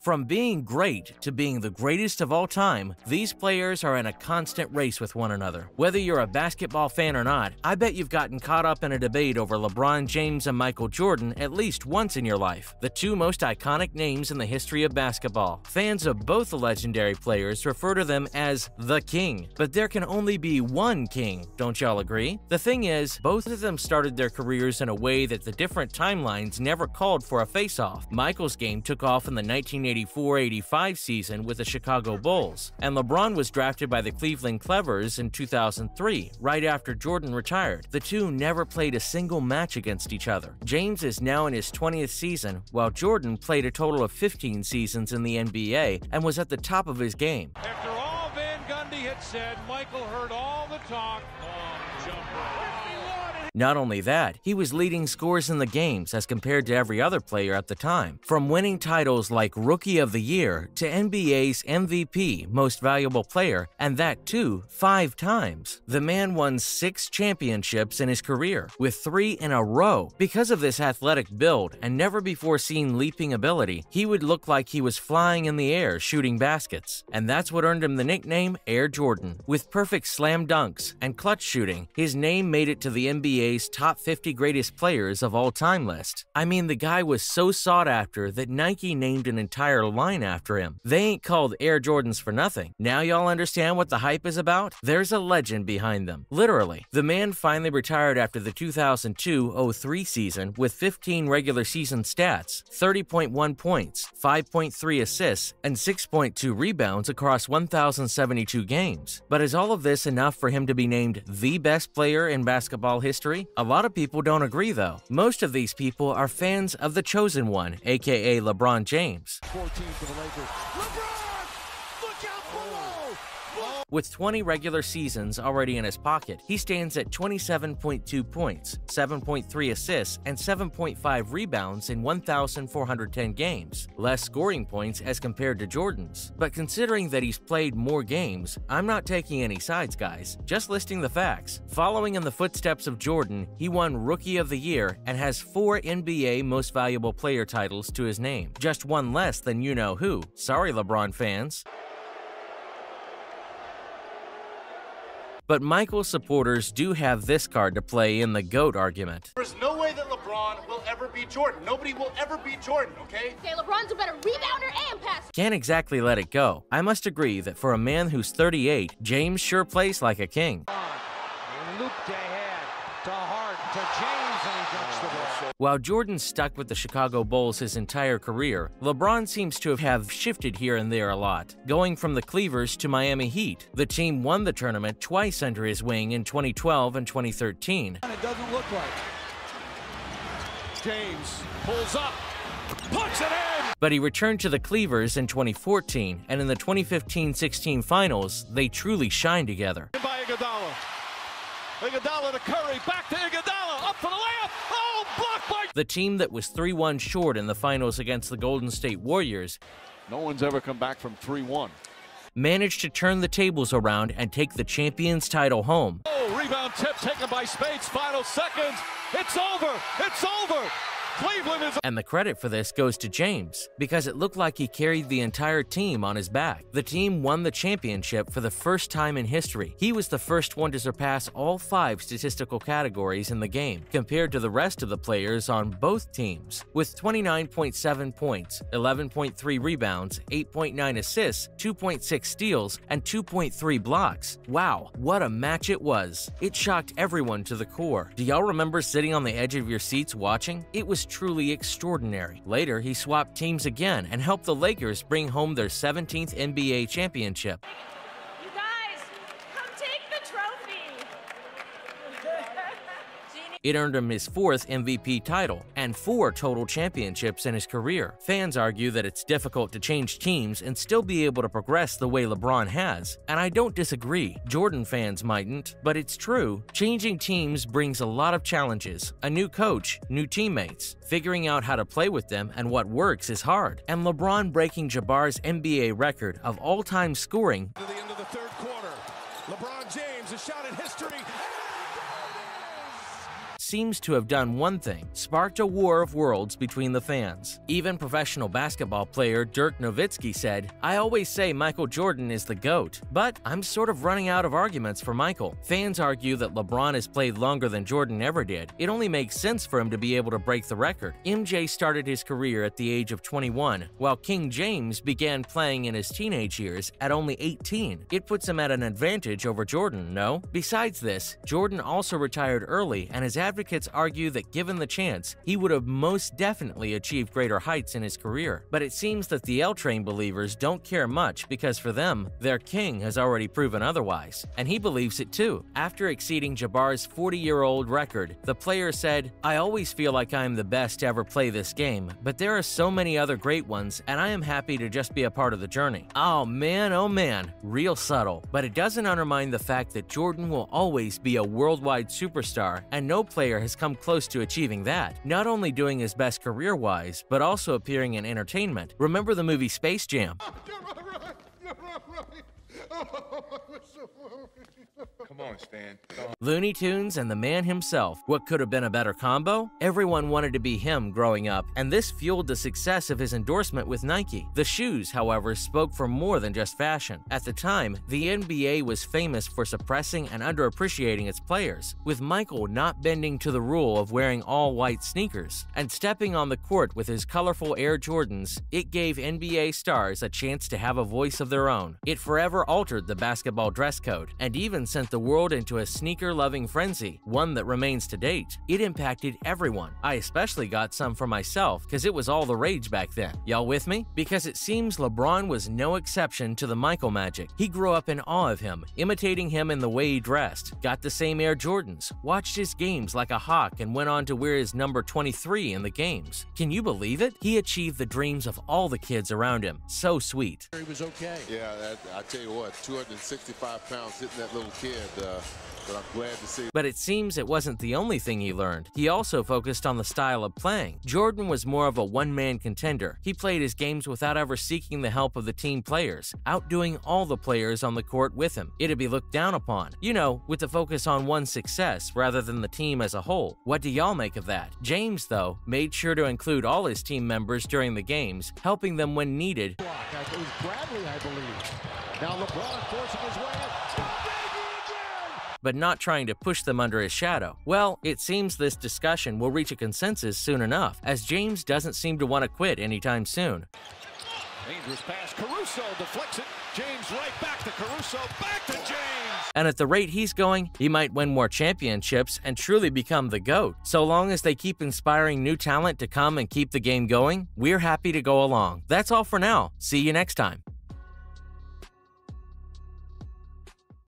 From being great to being the greatest of all time, these players are in a constant race with one another. Whether you're a basketball fan or not, I bet you've gotten caught up in a debate over LeBron James and Michael Jordan at least once in your life, the two most iconic names in the history of basketball. Fans of both the legendary players refer to them as the King, but there can only be one King, don't y'all agree? The thing is, both of them started their careers in a way that the different timelines never called for a face-off. Michael's game took off in the 1984-85 season with the Chicago Bulls, and LeBron was drafted by the Cleveland Cavaliers in 2003, right after Jordan retired. The two never played a single match against each other. James is now in his 20th season, while Jordan played a total of 15 seasons in the NBA and was at the top of his game. After all Van Gundy had said, Michael heard all the talk. Not only that, he was leading scores in the games as compared to every other player at the time. From winning titles like Rookie of the Year to NBA's MVP, Most Valuable Player, and that too 5 times. The man won 6 championships in his career, with 3 in a row. Because of this athletic build and never-before-seen leaping ability, he would look like he was flying in the air shooting baskets. And that's what earned him the nickname Air Jordan. With perfect slam dunks and clutch shooting, his name made it to the NBA's top 50 greatest players of all time list. I mean, the guy was so sought after that Nike named an entire line after him. They ain't called Air Jordans for nothing. Now y'all understand what the hype is about? There's a legend behind them. Literally. The man finally retired after the 2002-03 season with 15 regular season stats, 30.1 points, 5.3 assists, and 6.2 rebounds across 1,072 games. But is all of this enough for him to be named the best player in basketball history? A lot of people don't agree though. Most of these people are fans of the chosen one, aka LeBron James. 14 for the Lakers. LeBron! Look out below! With 20 regular seasons already in his pocket, he stands at 27.2 points, 7.3 assists, and 7.5 rebounds in 1,410 games, less scoring points as compared to Jordan's. But considering that he's played more games, I'm not taking any sides, guys, just listing the facts. Following in the footsteps of Jordan, he won Rookie of the Year and has 4 NBA Most Valuable Player titles to his name, just one less than you-know-who. Sorry, LeBron fans. But Michael's supporters do have this card to play in the GOAT argument. There's no way that LeBron will ever beat Jordan. Nobody will ever beat Jordan, okay? Okay, LeBron's a better rebounder and passer. Can't exactly let it go. I must agree that for a man who's 38, James sure plays like a king. He looped ahead to Hart, to James, and he dunks the ball. While Jordan stuck with the Chicago Bulls his entire career, LeBron seems to have shifted here and there a lot, going from the Cleavers to Miami Heat. The team won the tournament twice under his wing in 2012 and 2013. And it doesn't look like James pulls up, puts it in! But he returned to the Cleavers in 2014, and in the 2015-16 finals, they truly shined together. By Iguodala. Iguodala to Curry, back to Iguodala, up for the layup! Oh, blocked by... The team that was 3-1 short in the finals against the Golden State Warriors No one's ever come back from 3-1. managed to turn the tables around and take the champion's title home. Oh, rebound tip taken by Spades, final seconds. It's over! It's over! Cleveland is... And the credit for this goes to James, because it looked like he carried the entire team on his back. The team won the championship for the first time in history. He was the first one to surpass all 5 statistical categories in the game, compared to the rest of the players on both teams. With 29.7 points, 11.3 rebounds, 8.9 assists, 2.6 steals, and 2.3 blocks. Wow, what a match it was. It shocked everyone to the core. Do y'all remember sitting on the edge of your seats watching? It was truly extraordinary. Later, he swapped teams again and helped the Lakers bring home their 17th NBA championship. You guys, come take the trophy. It earned him his 4th MVP title and 4 total championships in his career. Fans argue that it's difficult to change teams and still be able to progress the way LeBron has, and I don't disagree. Jordan fans mightn't, but it's true. Changing teams brings a lot of challenges. A new coach, new teammates. Figuring out how to play with them and what works is hard. And LeBron breaking Jabbar's NBA record of all-time scoring To the end of the third quarter. LeBron James, a shot at history. seems to have done one thing: sparked a war of worlds between the fans. Even professional basketball player Dirk Nowitzki said, "I always say Michael Jordan is the GOAT, but I'm sort of running out of arguments for Michael. Fans argue that LeBron has played longer than Jordan ever did. It only makes sense for him to be able to break the record. MJ started his career at the age of 21, while King James began playing in his teenage years at only 18. It puts him at an advantage over Jordan, no? Besides this, Jordan also retired early, and his advocates argue that given the chance, he would have most definitely achieved greater heights in his career. But it seems that the L-Train believers don't care much because for them, their king has already proven otherwise. And he believes it too. After exceeding Jabbar's 40-year-old record, the player said, "I always feel like I am the best to ever play this game, but there are so many other great ones, and I am happy to just be a part of the journey." Oh man, real subtle. But it doesn't undermine the fact that Jordan will always be a worldwide superstar, and no player has come close to achieving that. Not only doing his best career-wise, but also appearing in entertainment. Remember the movie Space Jam? Come on, Stan. Looney Tunes and the man himself. What could have been a better combo? Everyone wanted to be him growing up, and this fueled the success of his endorsement with Nike. The shoes, however, spoke for more than just fashion. At the time, the NBA was famous for suppressing and underappreciating its players, with Michael not bending to the rule of wearing all-white sneakers. And stepping on the court with his colorful Air Jordans, it gave NBA stars a chance to have a voice of their own. It forever altered the basketball dress code, and even sent the world into a sneaker-loving frenzy, one that remains to date. It impacted everyone. I especially got some for myself because it was all the rage back then. Y'all with me? Because it seems LeBron was no exception to the Michael magic. He grew up in awe of him, imitating him in the way he dressed, got the same Air Jordans, watched his games like a hawk, and went on to wear his number 23 in the games. Can you believe it? He achieved the dreams of all the kids around him. So sweet. He was okay. Yeah, I tell you what, 265 pounds hitting that little kid, but I'm glad to see. But it seems it wasn't the only thing he learned. He also focused on the style of playing. Jordan was more of a one-man contender. He played his games without ever seeking the help of the team players, outdoing all the players on the court with him. It'd be looked down upon, you know, with the focus on one's success rather than the team as a whole. What do y'all make of that? James, though, made sure to include all his team members during the games, helping them when needed. It was Bradley, I believe. Now LeBron forcing his way in. But not trying to push them under his shadow. Well, it seems this discussion will reach a consensus soon enough, as James doesn't seem to want to quit anytime soon. Dangerous pass. Caruso deflects it. James right back to Caruso. Back to James. And at the rate he's going, he might win more championships and truly become the GOAT. So long as they keep inspiring new talent to come and keep the game going, we're happy to go along. That's all for now. See you next time.